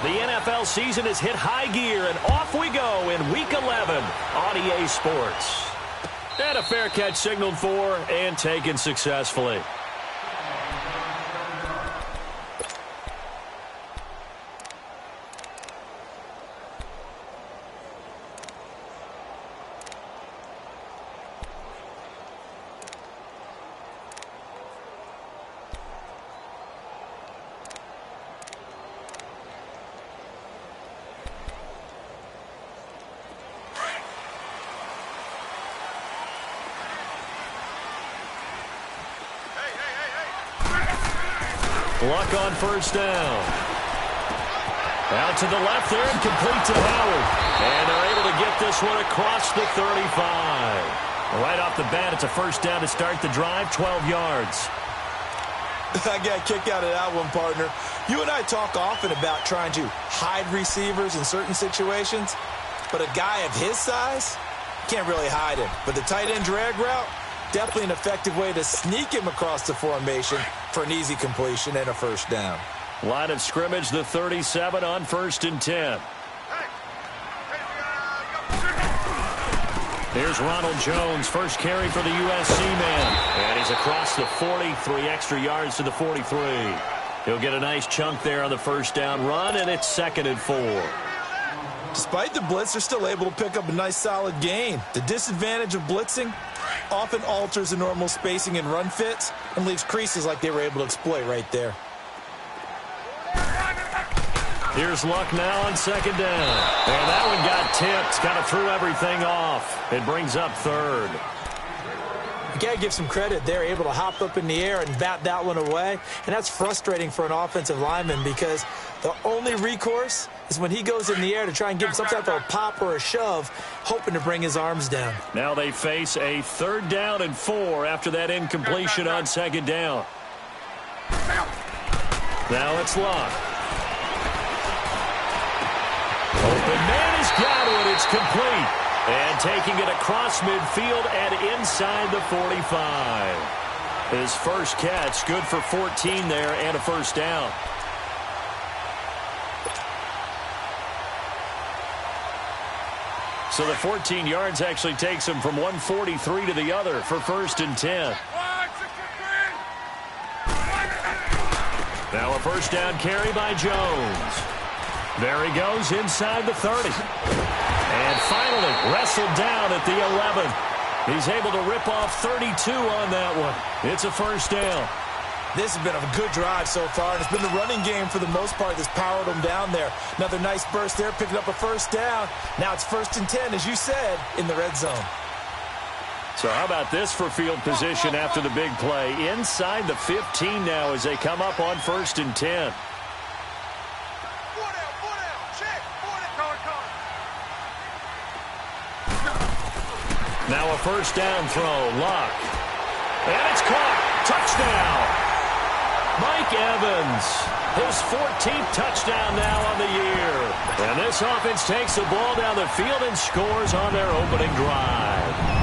The NFL season has hit high gear, and off we go in Week 11 on EA Sports. And a fair catch signaled for and taken successfully. Luck on first down. Out to the left there and complete to Howard. And they're able to get this one across the 35. Right off the bat, it's a first down to start the drive, 12 yards. I got a kick out of that one, partner. You and I talk often about trying to hide receivers in certain situations, but a guy of his size can't really hide him. But the tight end drag route, definitely an effective way to sneak him across the formation for an easy completion and a first down. Line of scrimmage, the 37 on 1st and 10. Here's Ronald Jones, first carry for the USC man. And he's across the 40, 3 extra yards to the 43. He'll get a nice chunk there on the first down run, and it's 2nd and 4. Despite the blitz, they're still able to pick up a nice solid gain. The disadvantage of blitzing often alters the normal spacing and run fits and leaves creases like they were able to exploit right there. Here's Luck now on 2nd down. And that one got tipped. Kind of threw everything off. It brings up 3rd. You got to give some credit. They're able to hop up in the air and bat that one away. And that's frustrating for an offensive lineman because the only recourse is when he goes in the air to try and give him some type of a pop or a shove, hoping to bring his arms down. Now they face a 3rd down and 4 after that incompletion on 2nd down. Now it's Luck. Open man has got it. It's complete. And taking it across midfield and inside the 45. His first catch, good for 14 there and a first down. So the 14 yards actually takes him from 143 to the other for 1st and 10. Now a first down carry by Jones. There he goes inside the 30. And finally wrestled down at the 11. He's able to rip off 32 on that one. It's a first down. This has been a good drive so far, and it's been the running game for the most part that's powered them down there. Another nice burst there, picking up a first down. Now it's 1st and 10, as you said, in the red zone. So how about this for field position after the big play? Inside the 15 now as they come up on 1st and 10. Now a first down throw, Luck. And it's caught. Touchdown. Mike Evans, his 14th touchdown now on the year. And this offense takes the ball down the field and scores on their opening drive.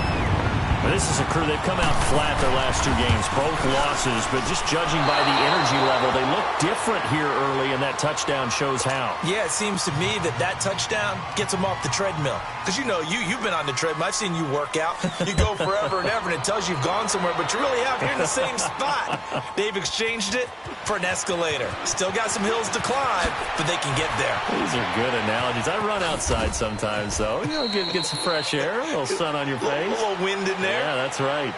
This is a crew, they've come out flat their last 2 games, both losses, but just judging by the energy level, they look different here early, and that touchdown shows how. Yeah, it seems to me that touchdown gets them off the treadmill. Because, you know, you've been on the treadmill. I've seen you work out. You go forever and ever, and it tells you you've gone somewhere, but you really have. You're in the same spot. They've exchanged it for an escalator. Still got some hills to climb, but they can get there. These are good analogies. I run outside sometimes, though. You know, get some fresh air, a little sun on your face. A little wind in there. Yeah, that's right.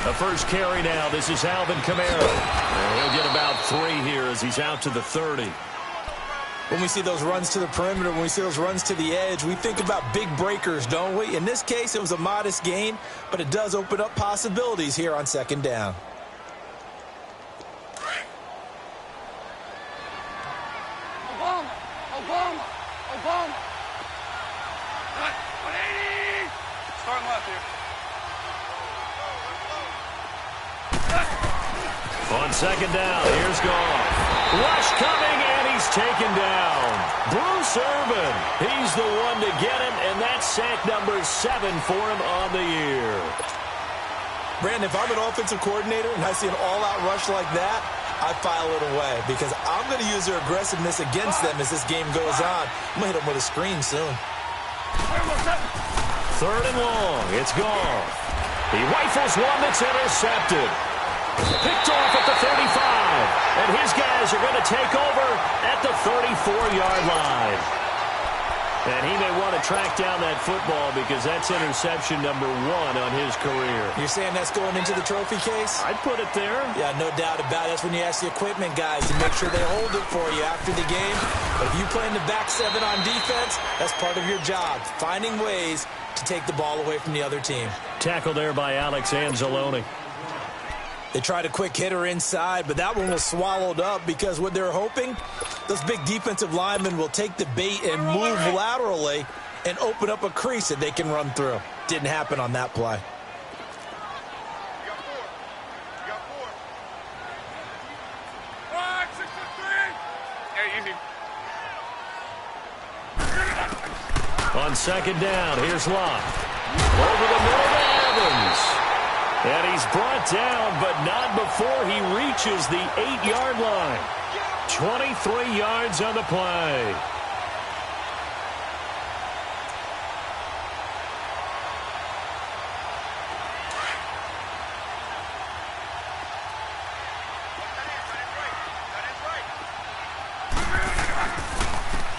The first carry now. This is Alvin Kamara. And he'll get about 3 here as he's out to the 30. When we see those runs to the perimeter, when we see those runs to the edge, we think about big breakers, don't we? In this case, it was a modest gain, but it does open up possibilities here on 2nd down. Start On second down, here's Goff. Rush coming, and he's taken down. Bruce Irvin, he's the one to get him, and that's sack number 7 for him on the year. Brandon, if I'm an offensive coordinator and I see an all-out rush like that, I file it away because I'm going to use their aggressiveness against them as this game goes on. I'm going to hit them with a screen soon. 3rd and long. It's Goff. He rifles one that's intercepted. Picked off at the 35. And his guys are going to take over at the 34-yard line. And he may want to track down that football because that's interception number 1 on his career. You're saying that's going into the trophy case? I'd put it there. Yeah, no doubt about it. That's when you ask the equipment guys to make sure they hold it for you after the game. But if you play in the back 7 on defense, that's part of your job, finding ways to take the ball away from the other team. Tackle there by Alex Anzalone. They tried a quick hitter inside, but that one was swallowed up because what they're hoping, those big defensive linemen will take the bait and move laterally and open up a crease that they can run through. Didn't happen on that play. On second down, here's Locke. Over the middle to Evans. And he's brought down, but not before he reaches the 8-yard line. 23 yards on the play.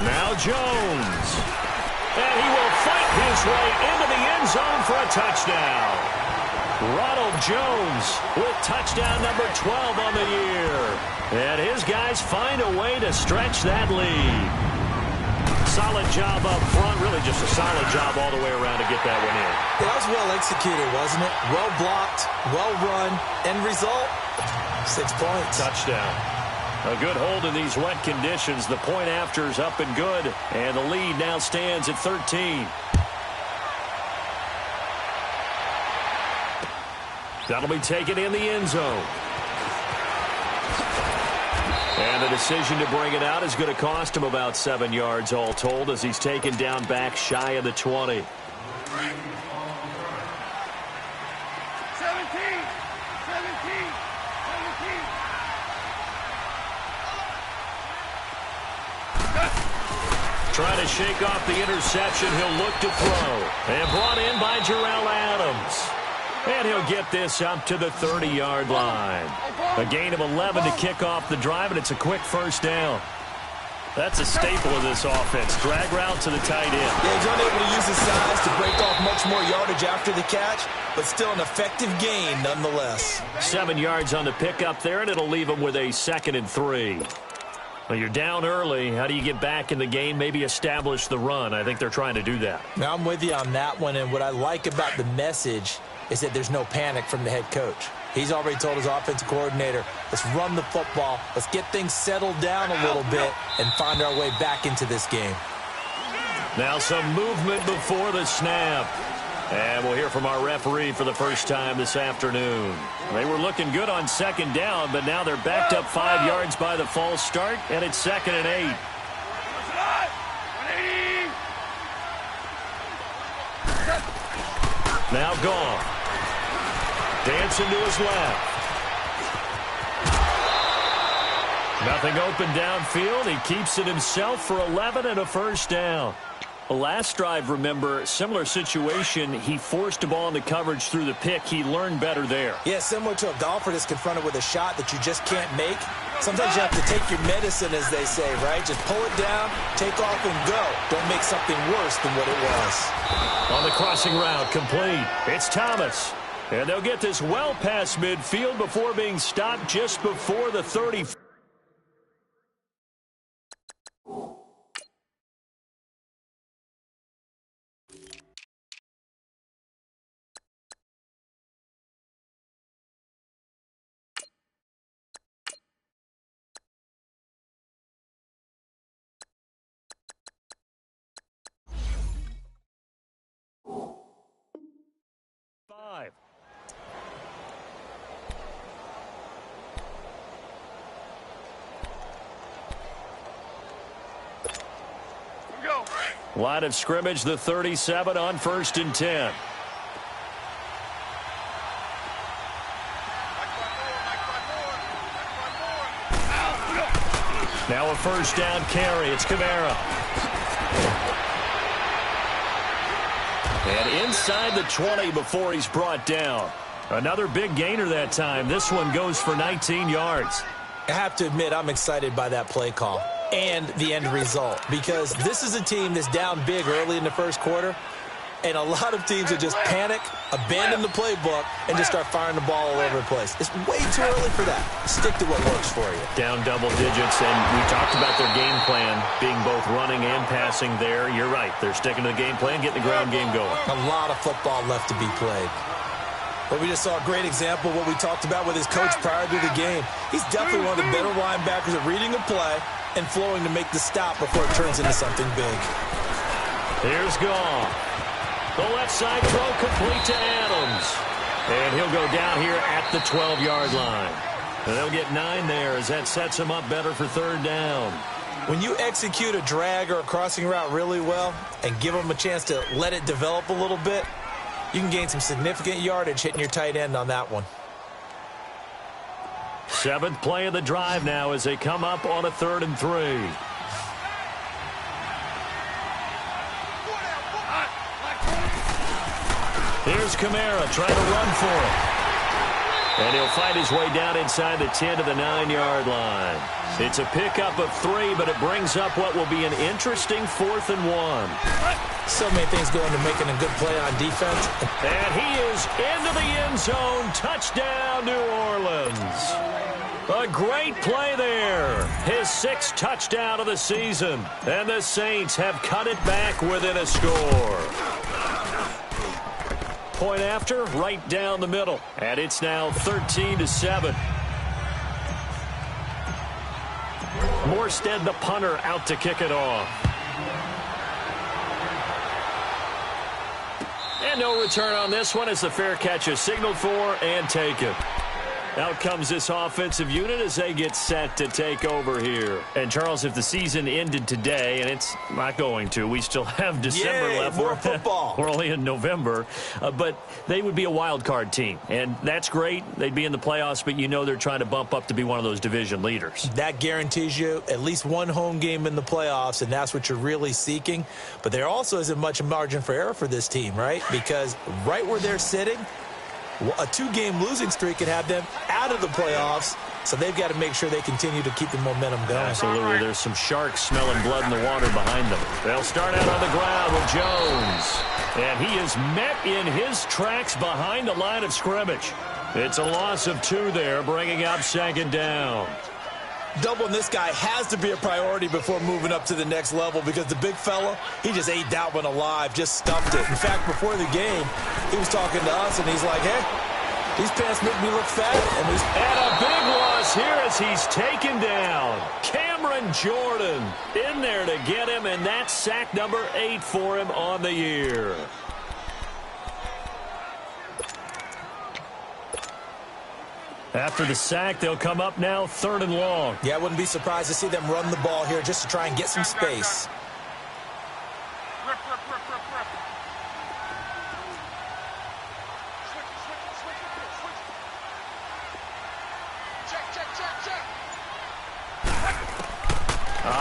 Now Jones. And he will fight his way into the end zone for a touchdown. Ronald Jones with touchdown number 12 on the year. And his guys find a way to stretch that lead. Solid job up front. Really just a solid job all the way around to get that one in. That was well executed, wasn't it? Well blocked, well run. End result, 6 points. Touchdown. A good hold in these wet conditions. The point after is up and good. And the lead now stands at 13. That'll be taken in the end zone. And the decision to bring it out is going to cost him about 7 yards all told as he's taken down back shy of the 20. 17. Trying to shake off the interception. He'll look to throw. And brought in by Jarrell Adams. And he'll get this up to the 30-yard line. A gain of 11 to kick off the drive, and it's a quick first down. That's a staple of this offense. Drag route to the tight end. Yeah, he's unable to use his size to break off much more yardage after the catch, but still an effective gain nonetheless. 7 yards on the pickup there, and it'll leave him with a 2nd and 3. Well, you're down early. How do you get back in the game, maybe establish the run? I think they're trying to do that. Now, I'm with you on that one, and what I like about the message is that there's no panic from the head coach. He's already told his offensive coordinator, let's run the football, let's get things settled down a little bit and find our way back into this game. Now some movement before the snap. And we'll hear from our referee for the first time this afternoon. They were looking good on second down, but now they're backed up 5 yards by the false start, and it's 2nd and 8. Now Goff. Dancing to his left. Nothing open downfield. He keeps it himself for 11 and a first down. The last drive, remember, similar situation. He forced a ball into coverage through the pick. He learned better there. Yeah, similar to a golfer that's confronted with a shot that you just can't make. Sometimes you have to take your medicine, as they say, right? Just pull it down, take off, and go. Don't make something worse than what it was. On the crossing route, complete. It's Thomas. And they'll get this well past midfield before being stopped just before the 30. Line of scrimmage, the 37 on 1st and 10. Now a first down carry. It's Kamara. And inside the 20 before he's brought down. Another big gainer that time. This one goes for 19 yards. I have to admit, I'm excited by that play call and the end result, because this is a team that's down big early in the first quarter, and a lot of teams will just panic, abandon the playbook, and just start firing the ball all over the place. It's way too early for that. Stick to what works for you. Down double digits, and we talked about their game plan being both running and passing there. You're right. They're sticking to the game plan, getting the ground game going. A lot of football left to be played. But we just saw a great example of what we talked about with his coach prior to the game. He's definitely one of the better linebackers at reading a play and flowing to make the stop before it turns into something big. Here's Gong. The left side throw complete to Adams. And he'll go down here at the 12-yard line. And they'll get 9 there as that sets him up better for 3rd down. When you execute a drag or a crossing route really well and give them a chance to let it develop a little bit, you can gain some significant yardage hitting your tight end on that one. 7th play of the drive now as they come up on a 3rd and 3. Here's Kamara trying to run for it. And he'll find his way down inside the 10 to the 9-yard line. It's a pickup of 3, but it brings up what will be an interesting 4th and 1. So many things go into making a good play on defense. And he is into the end zone. Touchdown, New Orleans. A great play there. His 6th touchdown of the season. And the Saints have cut it back within a score. Point after, right down the middle. And it's now 13-7. Morstead, the punter, out to kick it off. And no return on this one as the fair catch is signaled for and taken. Out comes this offensive unit as they get set to take over here. And, Charles, if the season ended today, and it's not going to, we still have December left. More football. We're only in November. But they would be a wild card team. And that's great. They'd be in the playoffs, but you know they're trying to bump up to be one of those division leaders. That guarantees you at least one home game in the playoffs, and that's what you're really seeking. But there also isn't much margin for error for this team, right? Because right where they're sitting, a 2-game losing streak could have them out of the playoffs, so they've got to make sure they continue to keep the momentum going. Absolutely. There's some sharks smelling blood in the water behind them. They'll start out on the ground with Jones. And he is met in his tracks behind the line of scrimmage. It's a loss of 2 there, bringing up 2nd down. Doubling this guy has to be a priority before moving up to the next level, because the big fella, he just ate that one alive, just stuffed it. In fact, before the game, he was talking to us, and he's like, hey, these pants make me look fat. And a big loss here as he's taken down. Cameron Jordan in there to get him, and that's sack number 8 for him on the year. After the sack, they'll come up now 3rd and long. Yeah, I wouldn't be surprised to see them run the ball here just to try and get some space.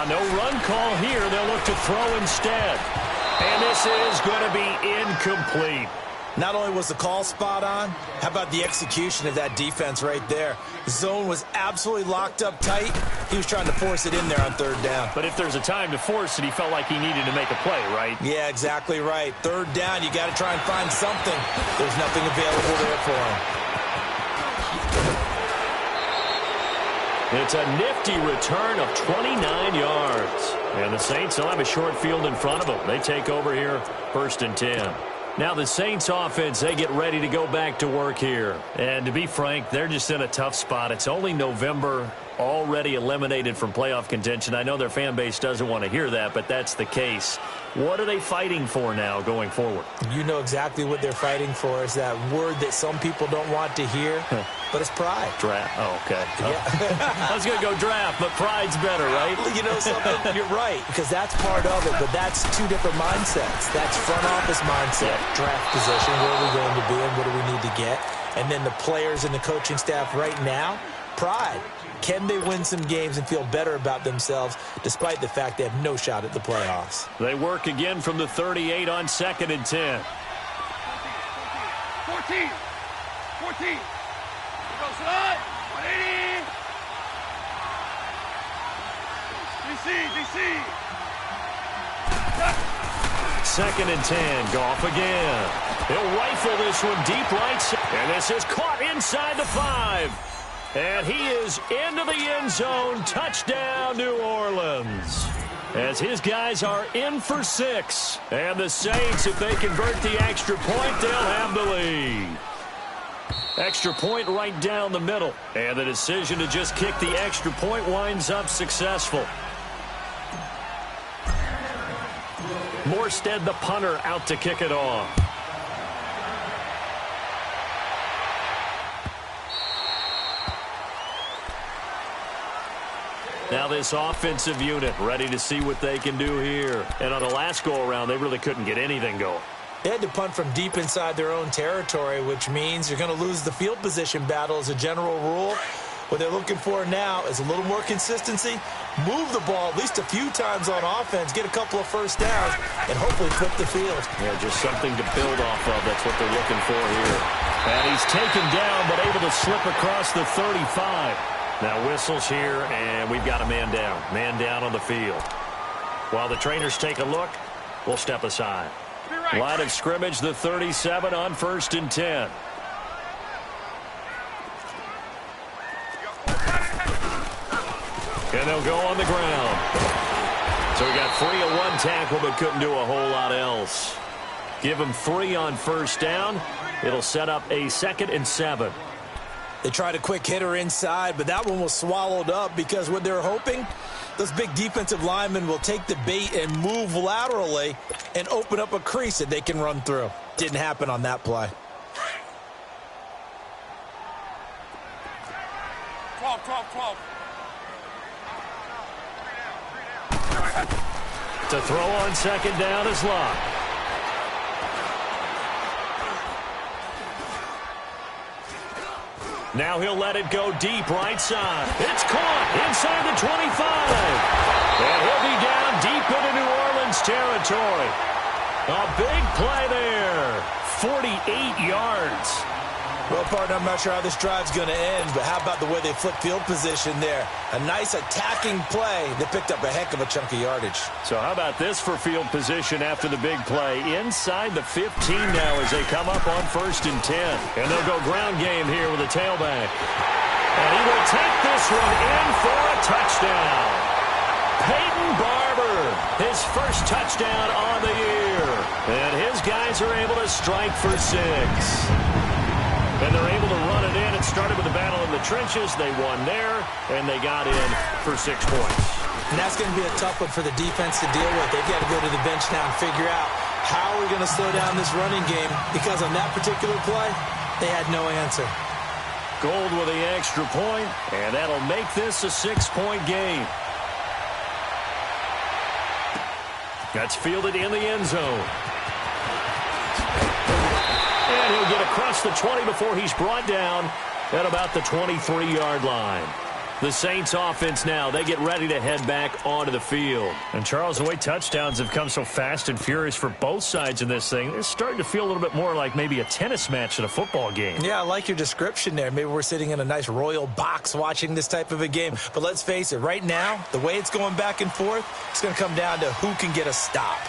No run call here. They'll look to throw instead. And this is going to be incomplete. Not only was the call spot on, how about the execution of that defense right there? The zone was absolutely locked up tight. He was trying to force it in there on 3rd down. But if there's a time to force it, he felt like he needed to make a play, right? Yeah, exactly right. 3rd down, you got to try and find something. There's nothing available there for him. It's a nifty return of 29 yards. And the Saints will have a short field in front of them. They take over here 1st and 10. Now the Saints offense, they get ready to go back to work here. And to be frank, they're just in a tough spot. It's only November. already eliminated from playoff contention. I know their fan base doesn't want to hear that, but that's the case. What are they fighting for now going forward? You know exactly what they're fighting for. Is that word that some people don't want to hear, but it's pride. Draft. Oh, okay. Yeah. I was going to go draft, but pride's better, right? You know something? You're right, because that's part of it, but that's two different mindsets. That's front office mindset, draft position, where are we going to be and what do we need to get? And then the players and the coaching staff right now, pride. Can they win some games and feel better about themselves despite the fact they have no shot at the playoffs? They work again from the 38 on 2nd and 10. 14. 14. Goes right. 180. DC. 2nd and 10. Goff again. He'll rifle this one deep right. And this is caught inside the 5. And he is into the end zone. Touchdown, New Orleans. As his guys are in for 6. And the Saints, if they convert the extra point, they'll have the lead. Extra point right down the middle. And the decision to just kick the extra point winds up successful. Morstead, the punter, out to kick it off. Now this offensive unit ready to see what they can do here. And on the last go-around, they really couldn't get anything going. They had to punt from deep inside their own territory, which means you're going to lose the field position battle as a general rule. What they're looking for now is a little more consistency, move the ball at least a few times on offense, get a couple of first downs, and hopefully flip the field. Yeah, just something to build off of. That's what they're looking for here. And he's taken down, but able to slip across the 35. Now whistles here, and we've got a man down. Man down on the field. While the trainers take a look, we'll step aside. Line of scrimmage, the 37 on 1st and 10. And they'll go on the ground. So we got 3 on 1 tackle, but couldn't do a whole lot else. Give them 3 on 1st down. It'll set up a 2nd and 7. They tried a quick hitter inside, but that one was swallowed up because what they're hoping, those big defensive linemen will take the bait and move laterally and open up a crease that they can run through. Didn't happen on that play. 12. To throw on 2nd down is Locke. Now he'll let it go deep right side. It's caught inside the 25. And he'll be down deep into New Orleans territory. A big play there. 48 yards. Well, partner, I'm not sure how this drive's going to end, but how about the way they flip field position there? A nice attacking play. They picked up a heck of a chunk of yardage. So how about this for field position after the big play? Inside the 15 now as they come up on 1st and 10. And they'll go ground game here with a tailback. And he will take this one in for a touchdown. Peyton Barber, his first touchdown on the year. And his guys are able to strike for 6. And they're able to run it in. It started with a battle in the trenches. They won there, and they got in for 6 points. And that's going to be a tough one for the defense to deal with. They've got to go to the bench now and figure out how are we going to slow down this running game, because on that particular play, they had no answer. Gold with the extra point, and that'll make this a 6-point game. That's fielded in the end zone. And he'll get across the 20 before he's brought down at about the 23-yard line. The Saints offense now, they get ready to head back onto the field. And Charles, the way touchdowns have come so fast and furious for both sides in this thing, it's starting to feel a little bit more like maybe a tennis match at a football game. Yeah, I like your description there. Maybe we're sitting in a nice royal box watching this type of a game. But let's face it, right now, the way it's going back and forth, it's going to come down to who can get a stop.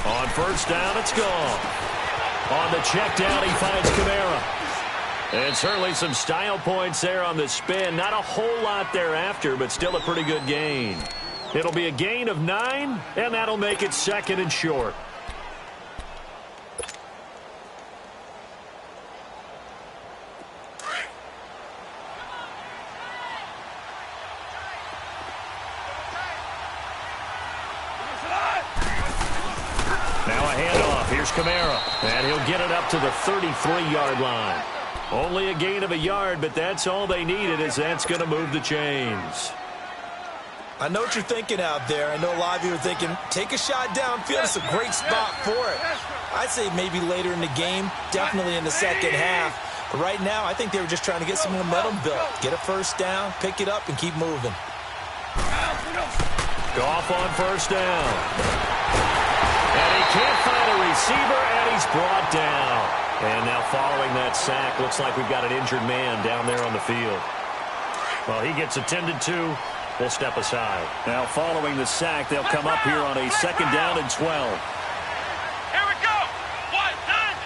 On 1st down, it's gone. On the check down, he finds Kamara. And certainly some style points there on the spin. Not a whole lot thereafter, but still a pretty good gain. It'll be a gain of 9, and that'll make it 2nd and short. Now a handoff. Here's Kamara. And he'll get it up to the 33-yard line. Only a gain of a yard, but that's all they needed, as that's going to move the chains. I know what you're thinking out there. I know a lot of you are thinking, take a shot downfield. It's a great spot for it. I'd say maybe later in the game, definitely in the second half. But right now, I think they were just trying to get some momentum built. Get a first down, pick it up, and keep moving. Goff on first down. And he can't find a receiver, and he's brought down. And now following that sack, looks like we've got an injured man down there on the field. Well, he gets attended to. We'll step aside. Now following the sack, they'll come up here on a 2nd down and 12. Here we go. 190.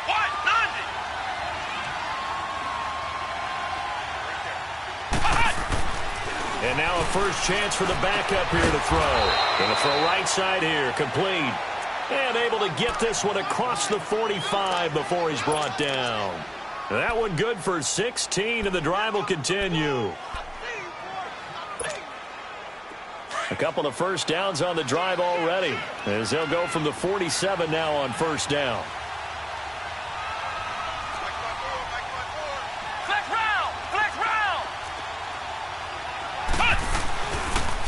190. And now a first chance for the backup here to throw. Going to throw right side here, complete. And able to get this one across the 45 before he's brought down. That one good for 16, and the drive will continue. A couple of first downs on the drive already, as they'll go from the 47 now on first down. Flex round. Flex round.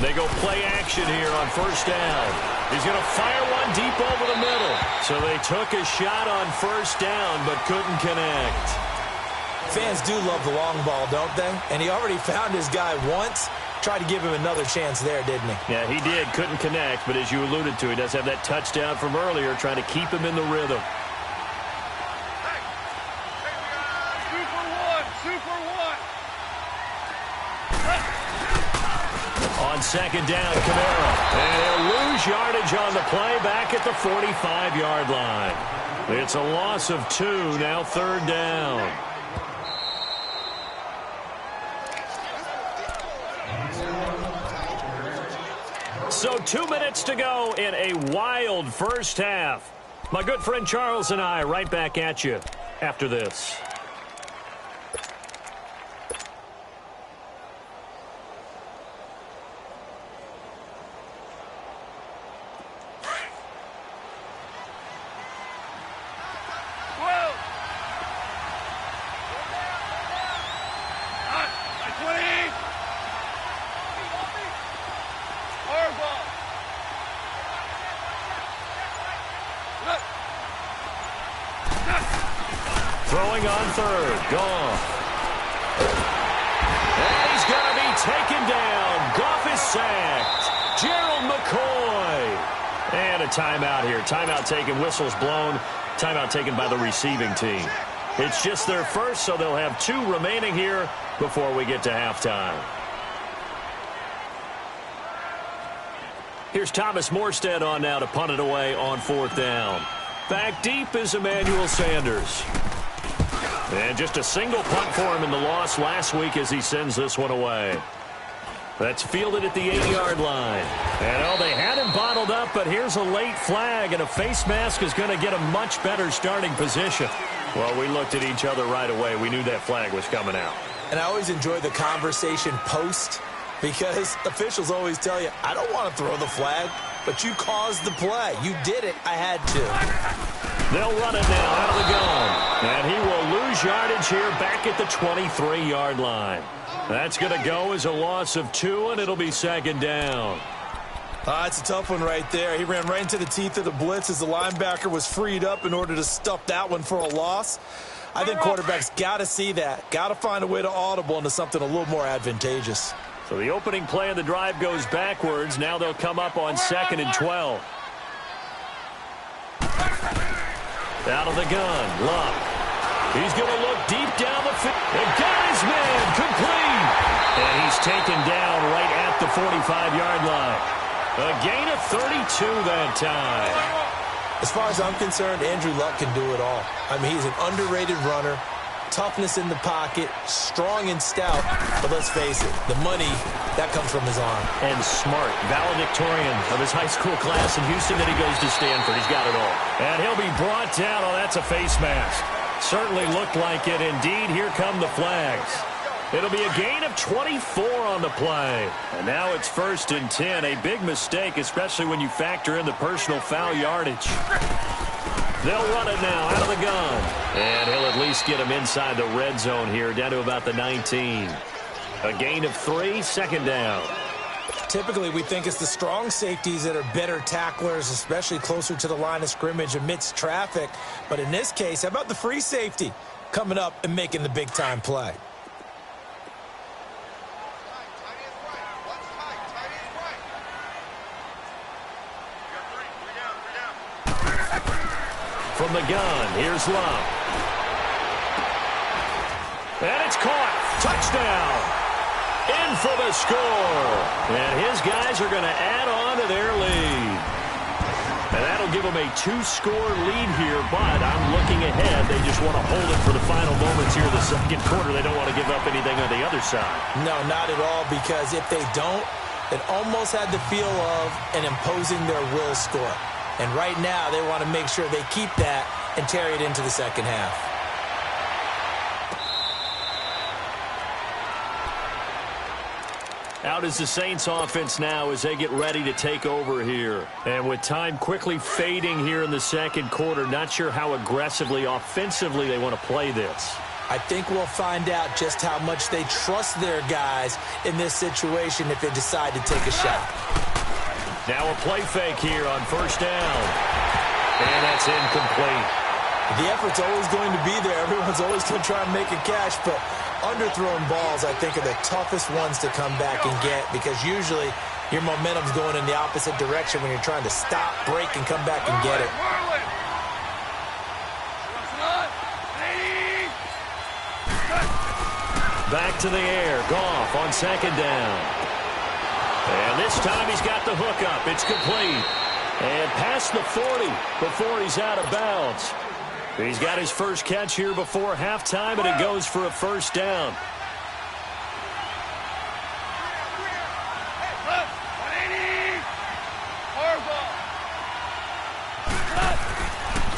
They go play action here on first down. He's going to fire one deep over the middle. So they took a shot on first down, but couldn't connect. Fans do love the long ball, don't they? And he already found his guy once. Tried to give him another chance there, didn't he? Yeah, he did. Couldn't connect, but as you alluded to, he does have that touchdown from earlier, trying to keep him in the rhythm. Super one. On 2nd down, Kamara. And he'll lose yardage on the play back at the 45-yard line. It's a loss of 2, now 3rd down. So 2 minutes to go in a wild first half. My good friend Charles and I right back at you after this. Throwing on 3rd. Goff. And he's going to be taken down. Goff is sacked. Gerald McCoy. And a timeout here. Timeout taken. Whistles blown. Timeout taken by the receiving team. It's just their first, so they'll have 2 remaining here before we get to halftime. Here's Thomas Morstead on now to punt it away on 4th down. Back deep is Emmanuel Sanders. And just a single punt for him in the loss last week as he sends this one away. That's fielded at the 8-yard line. And they had him bottled up, but here's a late flag, and a face mask is going to get a much better starting position. Well, we looked at each other right away. We knew that flag was coming out. And I always enjoy the conversation post, because officials always tell you, I don't want to throw the flag, but you caused the play. You did it. I had to. They'll run it now out of the gun. And he will lose yardage here back at the 23-yard line. That's going to go as a loss of 2, and it'll be 2nd down. It's a tough one right there. He ran right into the teeth of the blitz as the linebacker was freed up in order to stuff that one for a loss. I think quarterbacks got to see that. Got to find a way to audible into something a little more advantageous. So the opening play of the drive goes backwards. Now they'll come up on 2nd and 12. Out of the gun, Luck. He's going to look deep down the field. And got his man, complete. And he's taken down right at the 45-yard line. A gain of 32 that time. As far as I'm concerned, Andrew Luck can do it all. I mean, he's an underrated runner. toughness in the pocket, strong and stout. But let's face it, the money, that comes from his arm. And smart, valedictorian of his high school class in Houston. Then he goes to Stanford. He's got it all. And he'll be brought down. Oh, that's a face mask. Certainly looked like it. Indeed, here come the flags. It'll be a gain of 24 on the play. And now it's 1st and 10. A big mistake, especially when you factor in the personal foul yardage. They'll run it now out of the gun. And he'll at least get him inside the red zone here, down to about the 19. A gain of 3, 2nd down. Typically, we think it's the strong safeties that are better tacklers, especially closer to the line of scrimmage amidst traffic. But in this case, how about the free safety coming up and making the big-time play? From the gun, here's Love. And it's caught. Touchdown. In for the score. And his guys are going to add on to their lead. And that'll give them a 2-score lead here, but I'm looking ahead. They just want to hold it for the final moments here in the second quarter. They don't want to give up anything on the other side. No, not at all, because if they don't, it almost had the feel of an imposing their will score. And right now, they want to make sure they keep that and carry it into the second half. Out is the Saints offense now as they get ready to take over here. And with time quickly fading here in the second quarter, not sure how aggressively, offensively they want to play this. I think we'll find out just how much they trust their guys in this situation if they decide to take a shot. Now a play fake here on 1st down. And that's incomplete. The effort's always going to be there. Everyone's always going to try and make a catch, but underthrown balls, I think, are the toughest ones to come back and get, because usually your momentum's going in the opposite direction when you're trying to stop, break, and come back and get it. Back to the air. Goff on 2nd down. And this time he's got the hook up. It's complete. And past the 40 before he's out of bounds. He's got his first catch here before halftime, and it goes for a 1st down.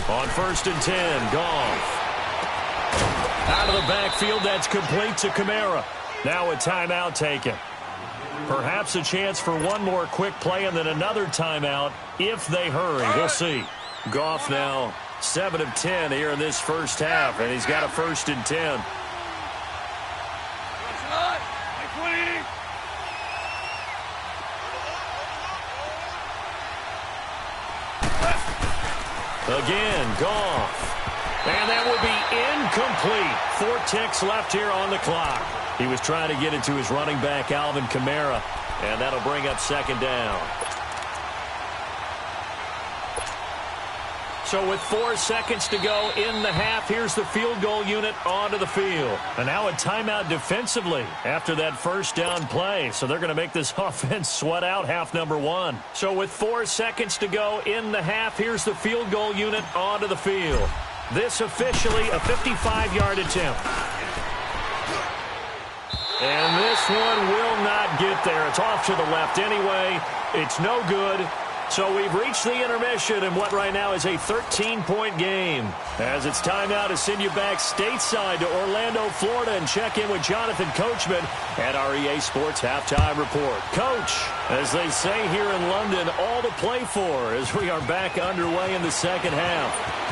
On 1st and 10, Goff. Out of the backfield, that's complete to Kamara. Now a timeout taken. Perhaps a chance for one more quick play and then another timeout if they hurry. We'll see. Goff now 7 of 10 here in this first half, and he's got a 1st and 10. Again, Goff. And that will be incomplete. 4 ticks left here on the clock. He was trying to get it to his running back, Alvin Kamara, and that'll bring up 2nd down. So with 4 seconds to go in the half, here's the field goal unit onto the field. And now a timeout defensively after that 1st down play. So they're going to make this offense sweat out half number 1. So with 4 seconds to go in the half, here's the field goal unit onto the field. This officially a 55-yard attempt. And this one will not get there. It's off to the left anyway. It's no good. So we've reached the intermission in what right now is a 13-point game. As it's time now to send you back stateside to Orlando, Florida, and check in with Jonathan Coachman at our EA Sports Halftime Report. Coach, as they say here in London, all to play for as we are back underway in the second half.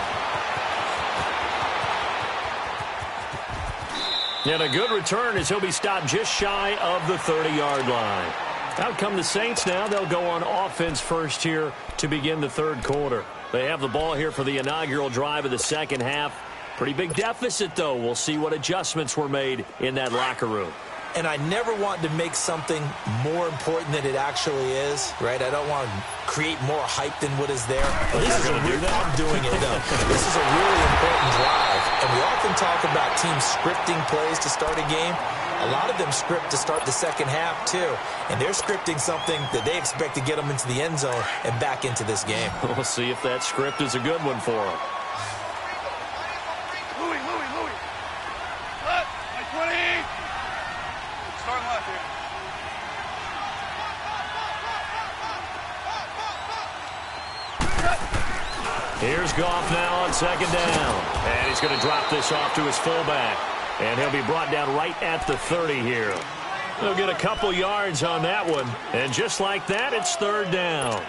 And a good return as he'll be stopped just shy of the 30-yard line. Out come the Saints now. They'll go on offense first here to begin the third quarter. They have the ball here for the inaugural drive of the second half. Pretty big deficit, though. We'll see what adjustments were made in that locker room. And I never want to make something more important than it actually is, right? I don't want to create more hype than what is there. But this is I'm doing it, though. This is a really important drive. And we often talk about teams scripting plays to start a game. A lot of them script to start the second half, too. And they're scripting something that they expect to get them into the end zone and back into this game. We'll see if that script is a good one for them. Here's Goff now on second down. And he's going to drop this off to his fullback. And he'll be brought down right at the 30 here. He'll get a couple yards on that one. And just like that, it's third down.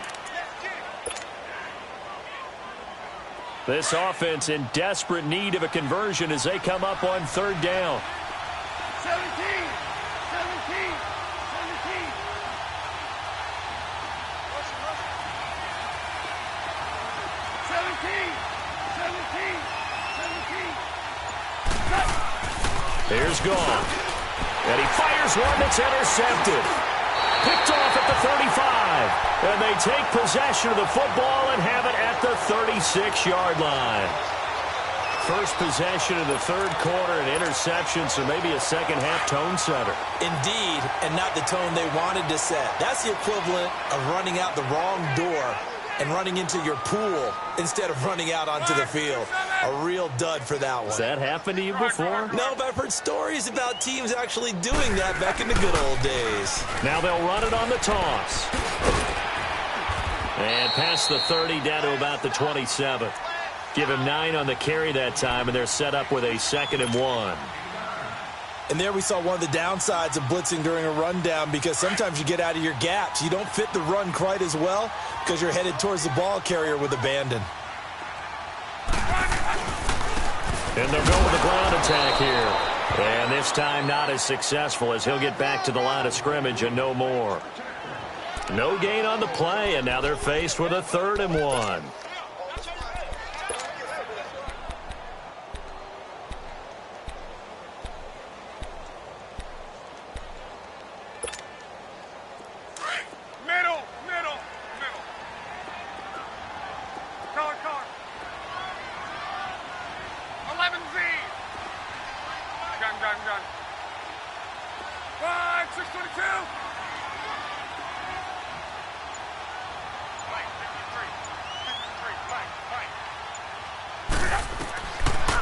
This offense in desperate need of a conversion as they come up on third down. 17, 17, 17. Here's Goff. And he fires one that's intercepted. Picked off at the 35. And they take possession of the football and have it at the 36-yard line. First possession of the third quarter, an interception, so maybe a second-half tone setter. Indeed, and not the tone they wanted to set. That's the equivalent of running out the wrong door and running into your pool instead of running out onto the field. A real dud for that one. Has that happened to you before? No, but I've heard stories about teams actually doing that back in the good old days. Now they'll run it on the toss. And past the 30 down to about the 27. Give him 9 on the carry that time, and they're set up with a 2nd and 1. And there we saw one of the downsides of blitzing during a rundown, because sometimes you get out of your gaps. You don't fit the run quite as well because you're headed towards the ball carrier with abandon. And they'll go with the ground attack here. And this time not as successful as he'll get back to the line of scrimmage and no more. No gain on the play, and now they're faced with a 3rd and 1.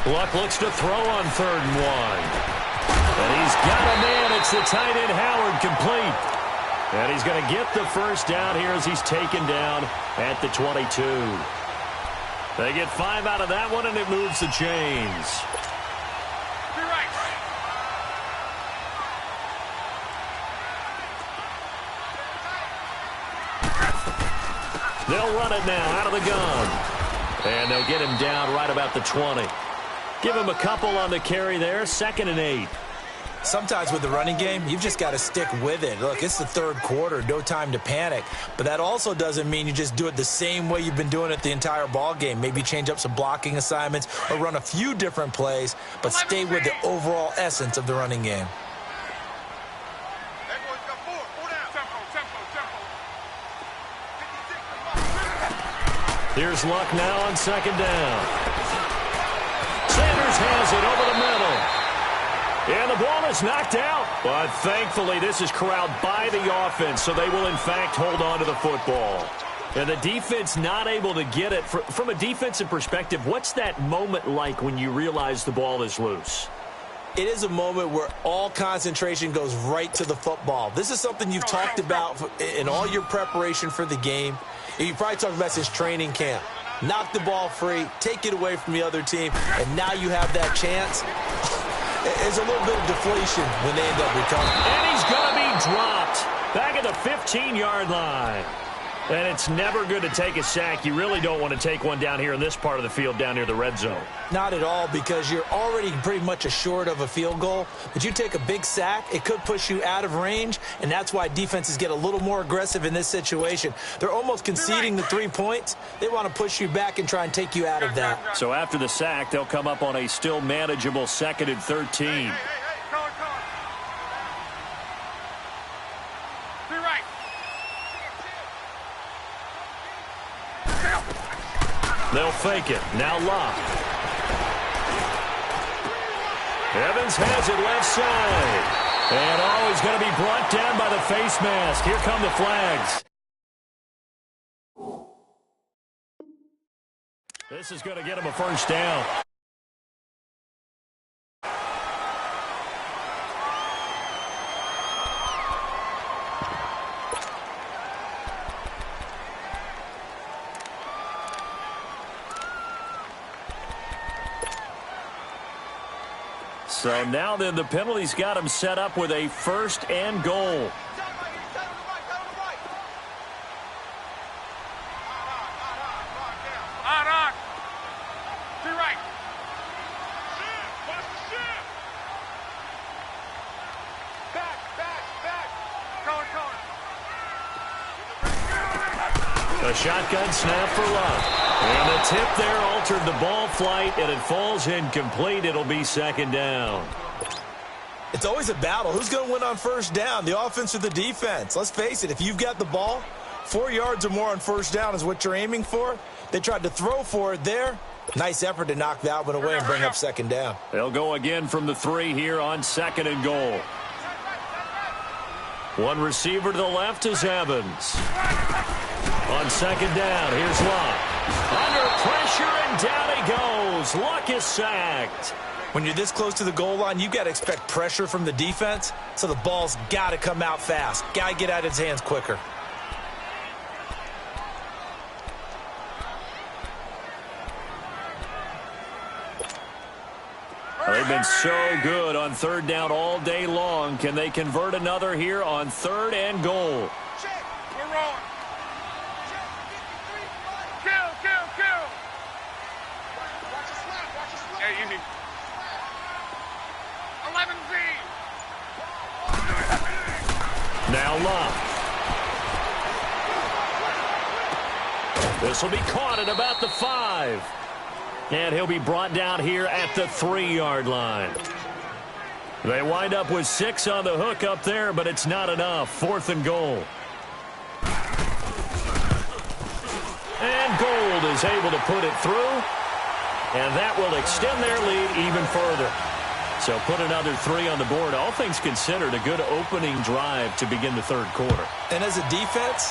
Luck looks to throw on 3rd and 1. And he's got a man. It's the tight end Howard complete. And he's going to get the first down here as he's taken down at the 22. They get 5 out of that one, and it moves the chains. They'll run it now out of the gun. And they'll get him down right about the 20. Give him a couple on the carry there, 2nd and 8. Sometimes with the running game, you've just got to stick with it. Look, it's the third quarter, no time to panic. But that also doesn't mean you just do it the same way you've been doing it the entire ball game. Maybe change up some blocking assignments or run a few different plays, but stay with the overall essence of the running game. Here's Luck now on 2nd down. Sanders has it over the middle. And the ball is knocked out. But thankfully, this is corralled by the offense, so they will, in fact, hold on to the football. And the defense not able to get it. From a defensive perspective, what's that moment like when you realize the ball is loose? It is a moment where all concentration goes right to the football. This is something you've talked about in all your preparation for the game. You probably talked about since training camp. Knock the ball free, take it away from the other team, and now you have that chance. There's a little bit of deflation when they end up recovering. And he's going to be dropped back at the 15-yard line. And it's never good to take a sack. You really don't want to take one down here in this part of the field down near the red zone. Not at all, because you're already pretty much assured of a field goal. But you take a big sack, it could push you out of range, and that's why defenses get a little more aggressive in this situation. They're almost conceding the 3 points. They want to push you back and try and take you out of that. So after the sack, they'll come up on a still manageable 2nd and 13. They'll fake it. Now Luck. Evans has it left side. And he's going to be brought down by the face mask. Here come the flags. This is going to get him a first down. So now then the penalty's got him set up with a first and goal. A shotgun snap for Luck. And the tip there altered the ball flight, and it falls incomplete. It'll be second down. It's always a battle. Who's going to win on first down, the offense or the defense? Let's face it, if you've got the ball, 4 yards or more on first down is what you're aiming for. They tried to throw for it there. Nice effort to knock that one away and bring up second down. They'll go again from the 3 here on second and goal. One receiver to the left is Evans. On second down, here's Luck. Under pressure, and down he goes. Luck is sacked. When you're this close to the goal line, you've got to expect pressure from the defense, so the ball's got to come out fast. Got to get out of his hands quicker. They've been so good on third down all day long. Can they convert another here on third and goal? We're on. Kill. Hey, easy. 11Z. Now Luck. This will be caught at about the 5. And he'll be brought down here at the 3-yard line. They wind up with 6 on the hook up there, but it's not enough. 4th and goal. And Gold is able to put it through. And that will extend their lead even further. So put another 3 on the board. All things considered, a good opening drive to begin the third quarter. And as a defense,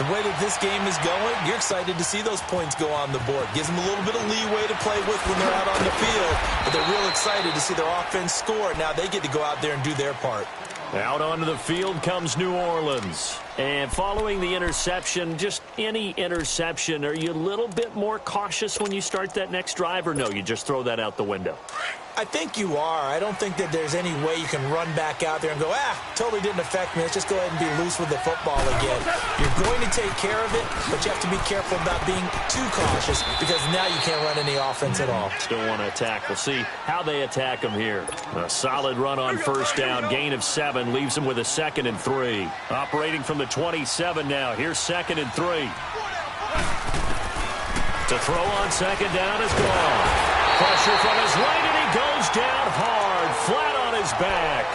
the way that this game is going, you're excited to see those points go on the board. Gives them a little bit of leeway to play with when they're out on the field. But they're real excited to see their offense score. Now they get to go out there and do their part. Out onto the field comes New Orleans. And following the interception, just any interception, are you a little bit more cautious when you start that next drive, or no, you just throw that out the window? I think you are. I don't think that there's any way you can run back out there and go, totally didn't affect me. Let's just go ahead and be loose with the football again. You're going to take care of it, but you have to be careful about being too cautious because now you can't run any offense at all. Still want to attack. We'll see how they attack them here. A solid run on first down. Gain of 7 leaves them with a 2nd and 3. Operating from the 27 now. Here's 2nd and 3. To throw on second down is gone. Pressure from his right, and he goes down hard, flat on his back.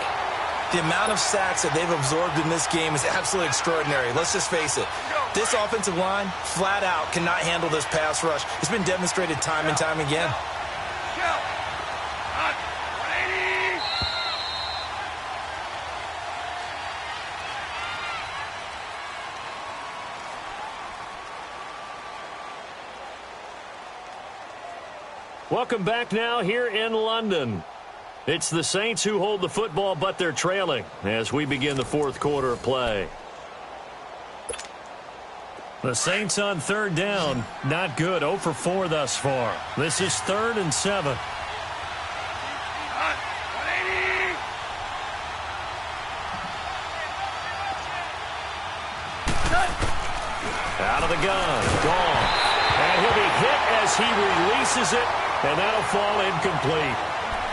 The amount of sacks that they've absorbed in this game is absolutely extraordinary. Let's just face it. This offensive line, flat out, cannot handle this pass rush. It's been demonstrated time and time again. Welcome back now here in London. It's the Saints who hold the football, but they're trailing as we begin the fourth quarter of play. The Saints on third down, not good. 0 for 4 thus far. This is 3rd and 7. Out of the gun, gone. And he'll be hit as he releases it, and that'll fall incomplete.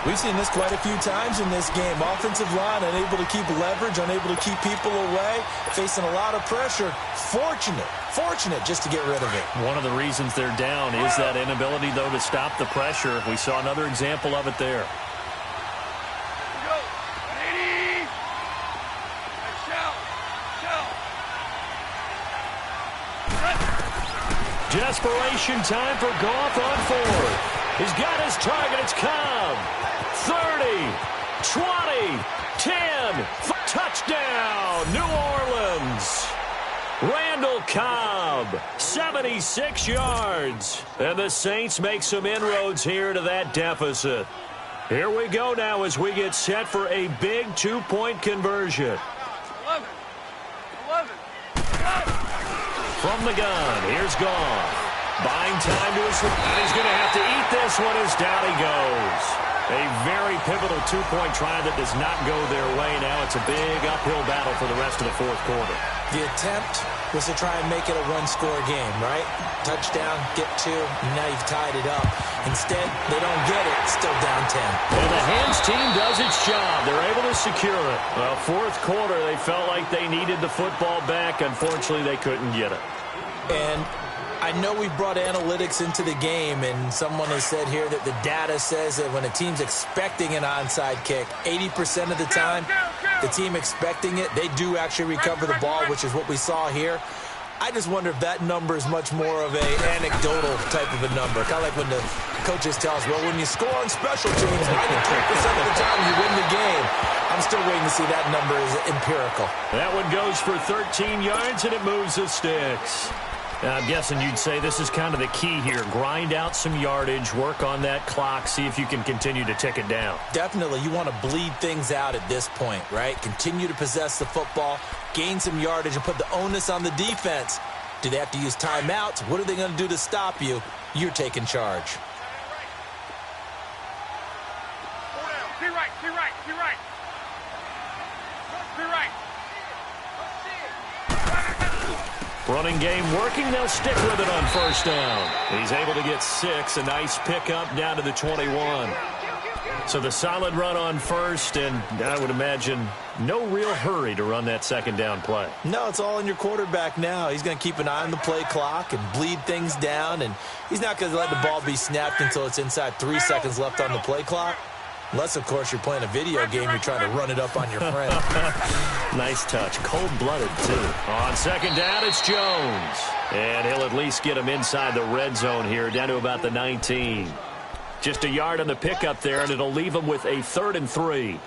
We've seen this quite a few times in this game. Offensive line unable to keep leverage, unable to keep people away, facing a lot of pressure. Fortunate just to get rid of it. One of the reasons they're down is that inability, though, to stop the pressure. We saw another example of it there. Desperation time for Goff on 4th. He's got his target. It's Cobb. 30, 20, 10. Touchdown, New Orleans. Randall Cobb, 76 yards. And the Saints make some inroads here to that deficit. Here we go now as we get set for a big 2-point conversion. 11. From the gun, here's Goff. Buying time to his, and he's going to have to eat this one as down he goes. A very pivotal two-point try that does not go their way. Now it's a big uphill battle for the rest of the fourth quarter. The attempt was to try and make it a one-score game, right? Touchdown, get two, and now you've tied it up. Instead, they don't get it, still down 10. And the hands team does its job. They're able to secure it. Well, fourth quarter, they felt like they needed the football back. Unfortunately, they couldn't get it. And I know we brought analytics into the game, and someone has said here that the data says that when a team's expecting an onside kick, 80% of the time, the team expecting it, they do actually recover the ball, which is what we saw here. I just wonder if that number is much more of an anecdotal type of a number. Kind of like when the coaches tell us, well, when you score on special teams, 93% of the time you win the game. I'm still waiting to see that number is empirical. That one goes for 13 yards, and it moves the sticks. I'm guessing you'd say this is kind of the key here. Grind out some yardage, work on that clock, see if you can continue to tick it down. Definitely. You want to bleed things out at this point, right? Continue to possess the football, gain some yardage, and put the onus on the defense. Do they have to use timeouts? What are they going to do to stop you? You're taking charge. Be right, be right, be right. Be right. Running game working. They'll stick with it on first down. He's able to get 6. A nice pickup down to the 21. So the solid run on first, and I would imagine no real hurry to run that second down play. No, it's all in your quarterback now. He's going to keep an eye on the play clock and bleed things down, and he's not going to let the ball be snapped until it's inside 3 seconds left on the play clock. Unless, of course, you're playing a video game, you're trying to run it up on your friend. Nice touch. Cold-blooded, too. On second down, it's Jones. And he'll at least get him inside the red zone here, down to about the 19. Just a yard on the pickup there, and it'll leave him with a 3rd and 3.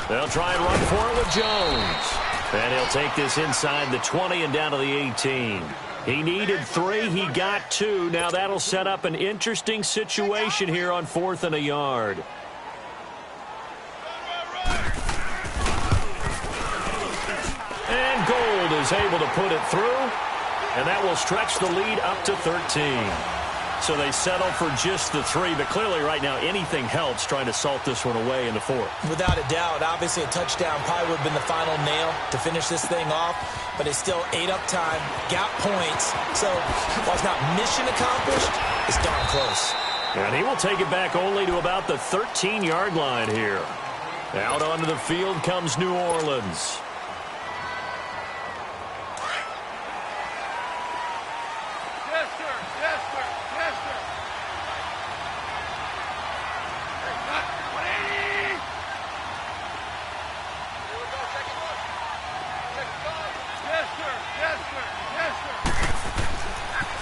They'll try and run for it with Jones. And he'll take this inside the 20 and down to the 18. He needed 3. He got 2. Now that'll set up an interesting situation here on 4th and a yard. And Gold is able to put it through. And that will stretch the lead up to 13. So they settle for just the 3, but clearly right now anything helps trying to salt this one away into 4. Without a doubt, obviously a touchdown probably would have been the final nail to finish this thing off, but it's still ate up time, got points, so while it's not mission accomplished, it's darn close. And he will take it back only to about the 13-yard line here. Out onto the field comes New Orleans.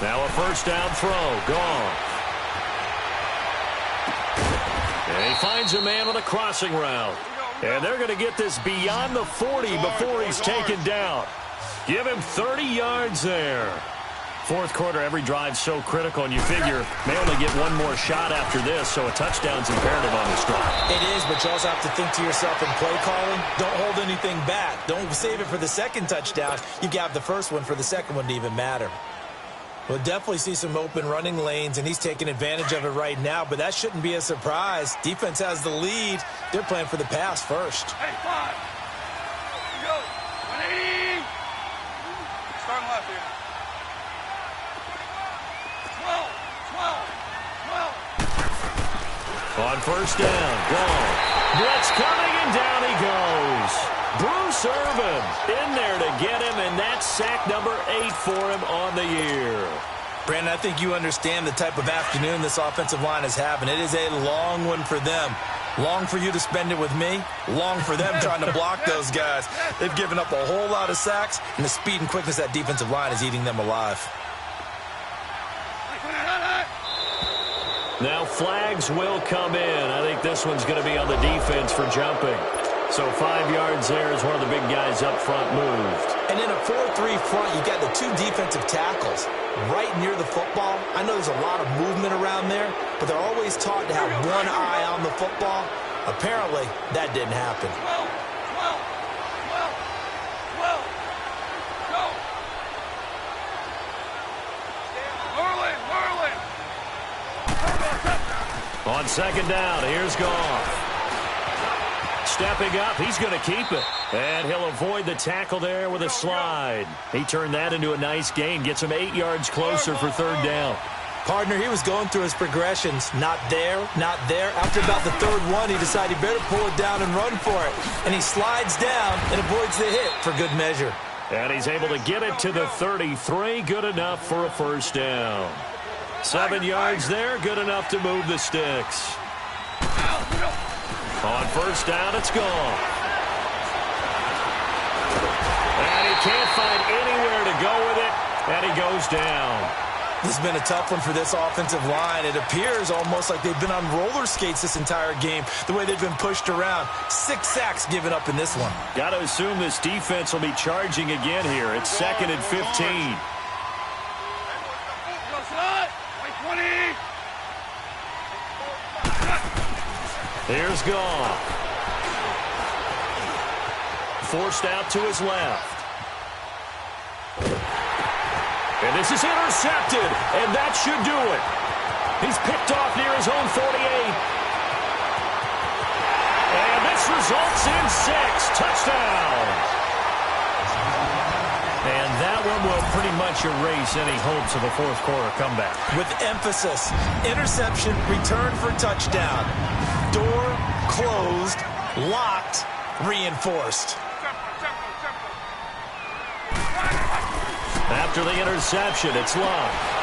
Now a first down throw. Gone. And he finds a man on a crossing route. And they're going to get this beyond the 40 before he's taken down. Give him 30 yards there. Fourth quarter, every drive so critical, and you figure may only get one more shot after this, so a touchdown's imperative on this drive. It is, but you also have to think to yourself in play calling, don't hold anything back. Don't save it for the second touchdown. You got the first one for the second one to even matter. We'll definitely see some open running lanes, and he's taking advantage of it right now, but that shouldn't be a surprise. Defense has the lead. They're playing for the pass first. Hey, 5. Go. 180. Starting left here. 12. On first down, gone. Blitz coming, and down he goes. Bruce Irvin in there to get him, and that's sack number 8 for him on the year. Brandon, I think you understand the type of afternoon this offensive line is having. It is a long one for them. Long for you to spend it with me. Long for them trying to block those guys. They've given up a whole lot of sacks, and the speed and quickness of that defensive line is eating them alive. Now flags will come in. I think this one's going to be on the defense for jumping. So 5 yards there as one of the big guys up front moved. And in a 4-3 front, you got the 2 defensive tackles right near the football. I know there's a lot of movement around there, but they're always taught to have one eye on the football. Apparently, that didn't happen. 12, 12, 12, go. Merlin. On second down, here's Goff. Stepping up, he's going to keep it. And he'll avoid the tackle there with a slide. He turned that into a nice gain, gets him 8 yards closer for third down. Partner, he was going through his progressions. Not there, not there. After about the third one, he decided he better pull it down and run for it. And he slides down and avoids the hit for good measure. And he's able to get it to the 33. Good enough for a first down. 7 yards there, good enough to move the sticks. On first down, it's gone. And he can't find anywhere to go with it, and he goes down. This has been a tough one for this offensive line. It appears almost like they've been on roller skates this entire game, the way they've been pushed around. 6 sacks given up in this one. Got to assume this defense will be charging again here. It's 2nd and 15. Here's Goff. Forced out to his left. And this is intercepted, and that should do it. He's picked off near his own 48. And this results in 6. Touchdown. And that one will pretty much erase any hopes of a fourth quarter comeback. With emphasis, interception, return for touchdown. Door closed, locked, reinforced. After the interception, it's Love.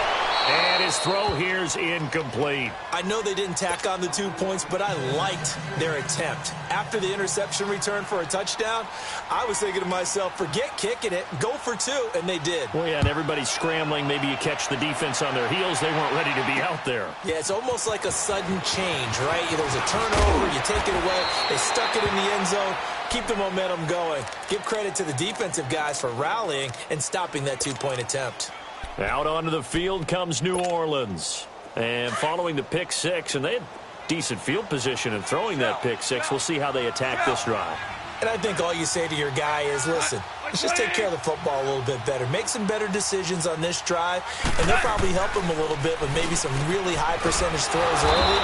And his throw here's incomplete. I know they didn't tack on the 2 points, but I liked their attempt. After the interception return for a touchdown, I was thinking to myself, forget kicking it, go for 2, and they did. Well, yeah, and everybody's scrambling. Maybe you catch the defense on their heels. They weren't ready to be out there. Yeah, it's almost like a sudden change, right? There's a turnover, you take it away, they stuck it in the end zone. Keep the momentum going. Give credit to the defensive guys for rallying and stopping that 2-point attempt. Out onto the field comes New Orleans. And following the pick 6, and they had decent field position in throwing that pick 6. We'll see how they attack this drive. And I think all you say to your guy is, listen, let's just take care of the football a little bit better. Make some better decisions on this drive, and they'll probably help him a little bit with maybe some really high percentage throws early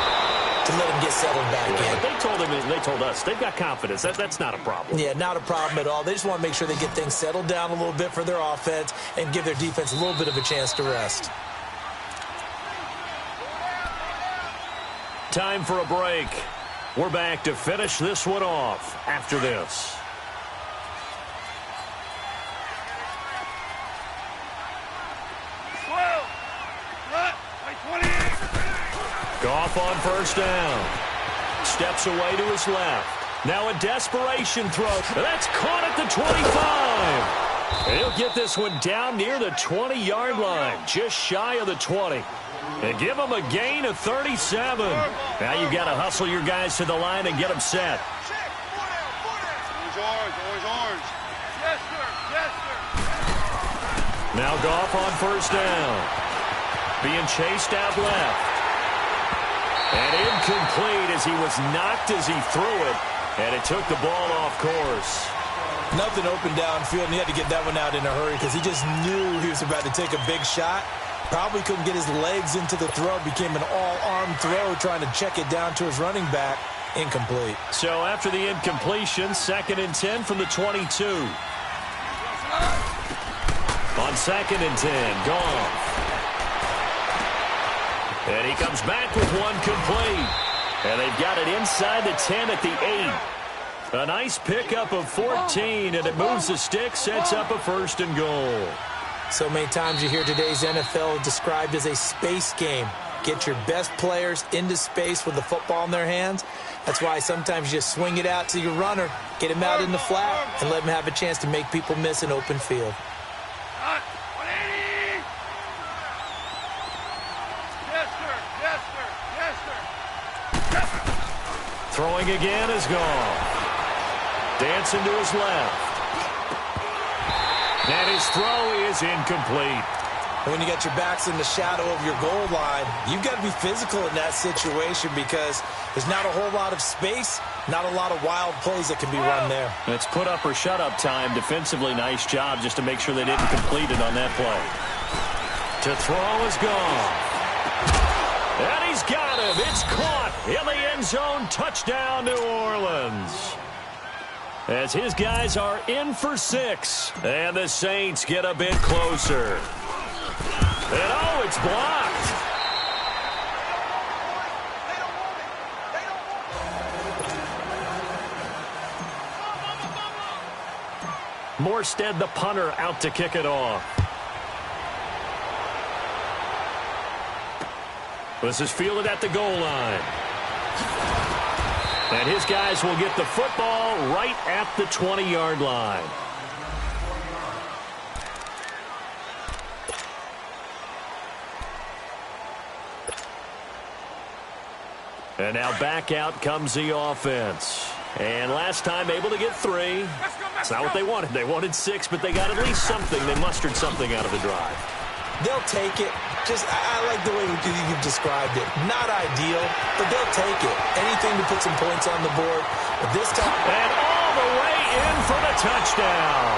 to let him get settled back in. But they told us, they've got confidence. That's not a problem. Yeah, not a problem at all. They just want to make sure they get things settled down a little bit for their offense and give their defense a little bit of a chance to rest. Time for a break. We're back to finish this one off after this. Goff on first down. Steps away to his left. Now a desperation throw. That's caught at the 25. And he'll get this one down near the 20-yard line, just shy of the 20. And give him a gain of 37. Now you've got to hustle your guys to the line and get them set. Orange. Yes, sir. Yes, sir. Now Goff on first down. Being chased out left. And incomplete as he was knocked as he threw it. And it took the ball off course. Nothing open downfield, and he had to get that one out in a hurry because he just knew he was about to take a big shot. Probably couldn't get his legs into the throw. Became an all-arm throw trying to check it down to his running back. Incomplete. So after the incompletion, 2nd and 10 from the 22. On 2nd and 10, Goff. And he comes back with one complete. And they've got it inside the 10 at the 8. A nice pickup of 14, and it moves the stick, sets up a 1st and goal. So many times you hear today's NFL described as a space game. Get your best players into space with the football in their hands. That's why sometimes you just swing it out to your runner, get him out in the flat, and let him have a chance to make people miss an open field. Throwing again is gone. Dancing to his left. And his throw is incomplete. When you got your backs in the shadow of your goal line, you've got to be physical in that situation because there's not a whole lot of space, not a lot of wild plays that can be run there. It's put up or shut up time. Defensively, nice job just to make sure they didn't complete it on that play. To throw is gone. And he's got him. It's caught in the end zone. Touchdown, New Orleans. As his guys are in for 6. And the Saints get a bit closer. And oh, it's blocked. Morstead, the punter, out to kick it off. This is fielded at the goal line. And his guys will get the football right at the 20-yard line. And now back out comes the offense. And last time able to get 3. It's not what they wanted. They wanted 6, but they got at least something. They mustered something out of the drive. They'll take it. I like the way you've described it. Not ideal, but they'll take it. Anything to put some points on the board. But this time... And all the way in for the touchdown.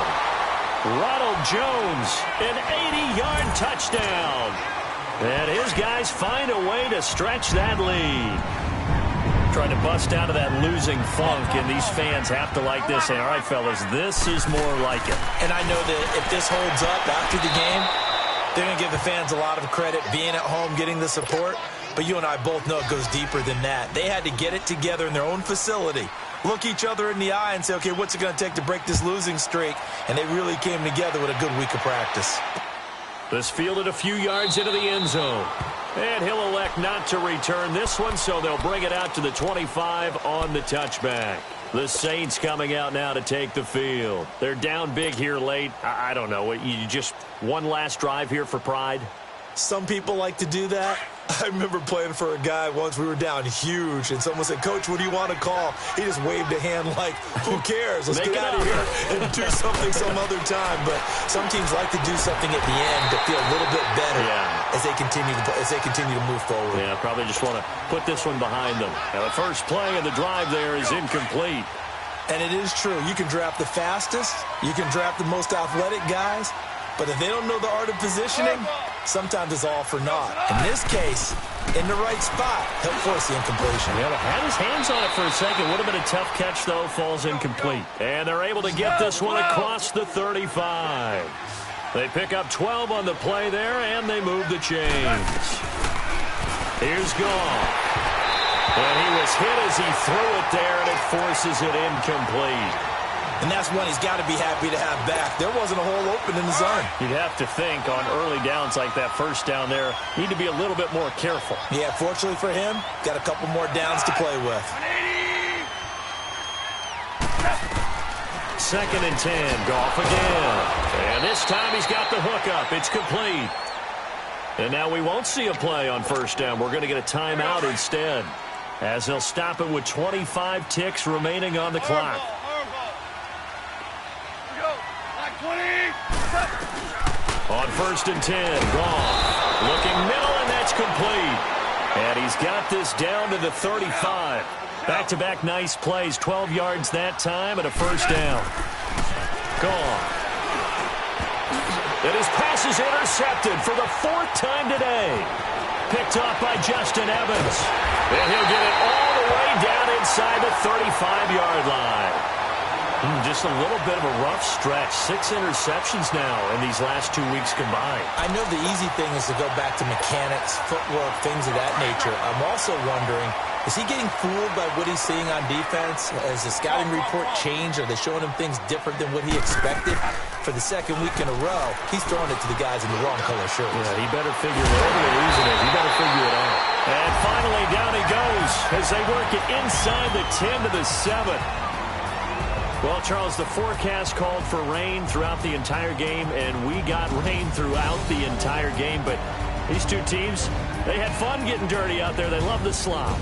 Ronald Jones, an 80-yard touchdown. And his guys find a way to stretch that lead. Trying to bust out of that losing funk, and these fans have to like this. Say, all right, fellas, this is more like it. And I know that if this holds up after the game, they're going to give the fans a lot of credit being at home, getting the support. But you and I both know it goes deeper than that. They had to get it together in their own facility, look each other in the eye and say, okay, what's it going to take to break this losing streak? And they really came together with a good week of practice. This fielded a few yards into the end zone. And he'll elect not to return this one, so they'll bring it out to the 25 on the touchback. The Saints coming out now to take the field. They're down big here late. I don't know. You just one last drive here for pride? Some people like to do that. I remember playing for a guy once. We were down huge, and someone said, Coach, what do you want to call? He just waved a hand like, who cares? Let's get out of here and do something some other time. But some teams like to do something at the end to feel a little bit better as they continue to move forward. Yeah, probably just want to put this one behind them. Now, the first play of the drive there is incomplete. And it is true. You can draft the fastest. You can draft the most athletic guys. But if they don't know the art of positioning, sometimes it's all for naught. In this case, in the right spot, he'll force the incompletion. Yeah, had his hands on it for a second. Would have been a tough catch, though. Falls incomplete. And they're able to get this one across the 35. They pick up 12 on the play there, and they move the chains. Here's Goff. And he was hit as he threw it there, and it forces it incomplete. And that's one he's got to be happy to have back. There wasn't a hole open in the zone. You'd have to think on early downs like that first down there, need to be a little bit more careful. Yeah, fortunately for him, got a couple more downs to play with. 2nd and 10, Goff again. And this time he's got the hook up. It's complete. And now we won't see a play on first down. We're going to get a timeout instead, as they'll stop it with 25 ticks remaining on the clock. On 1st and 10, Goff looking middle, and that's complete. And he's got this down to the 35. Back-to-back nice plays, 12 yards that time, and a first down. Goff. And his pass is intercepted for the 4th time today. Picked off by Justin Evans. And he'll get it all the way down inside the 35-yard line. Just a little bit of a rough stretch. 6 interceptions now in these last 2 weeks combined. I know the easy thing is to go back to mechanics, footwork, things of that nature. I'm also wondering, is he getting fooled by what he's seeing on defense? Has the scouting report changed? Are they showing him things different than what he expected? For the 2nd week in a row, he's throwing it to the guys in the wrong color shirts. Yeah, he better figure whatever they're losing it. He better figure it out. And finally, down he goes as they work it inside the 10 to the 7. Well, Charles, the forecast called for rain throughout the entire game, and we got rain throughout the entire game. But these two teams, they had fun getting dirty out there. They love the slop.